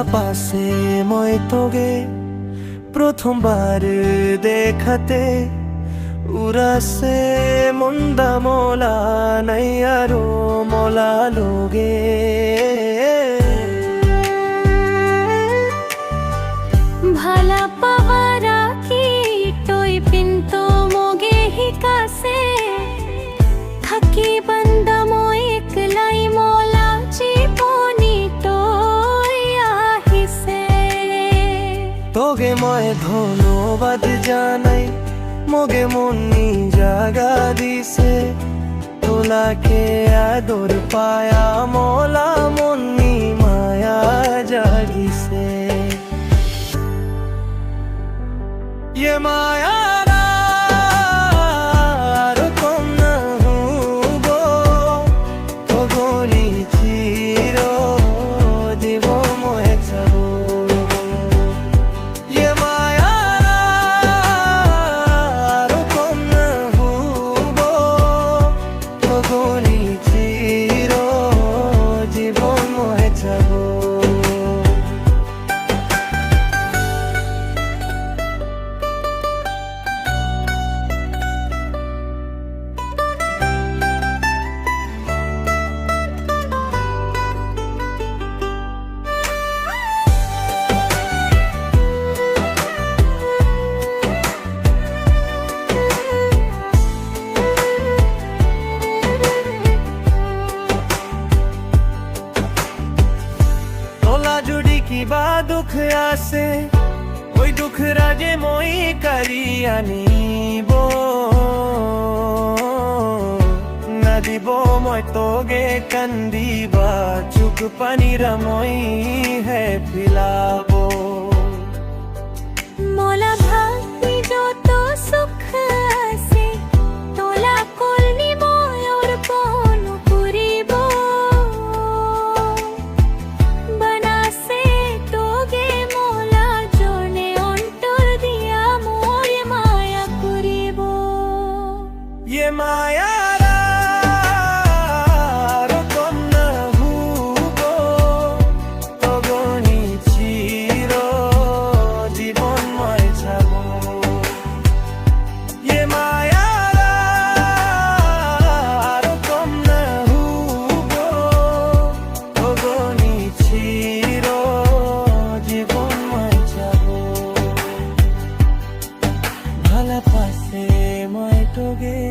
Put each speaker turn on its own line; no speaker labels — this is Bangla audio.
ভালা পাছে মই তোগে প্রথমবার দেখাতে উড়াছে মন্দা মলা নাই আরো মলা লোগে
ভালা পাওয়ারা কি টই পিন্ত মোগে হিকাছে থাকি বন্দা মই একলাই মলা জীবনী টই আহিছে
তোগে মই ধন্যবাদ জানাই মোগে মনি জাগা দিছে তোলাকে আদর পায়া মলা মনি মায়া জাগিছে ये माया কিবা দুখ আছে ওই দুখ রাজে মই কারি আনিব না দিব মই তোগে কান্দিবা চুক পানিরা মই হে পিলাব
মোলা ভাগ্যে যত সুখ আছে তোলা করলি ময়ূর বন পুরিব বানাসে তোগে মোলা জনে অন্তর দিয়া মোর মায়া করিব
ये माया ভালা পাছে মই তোগে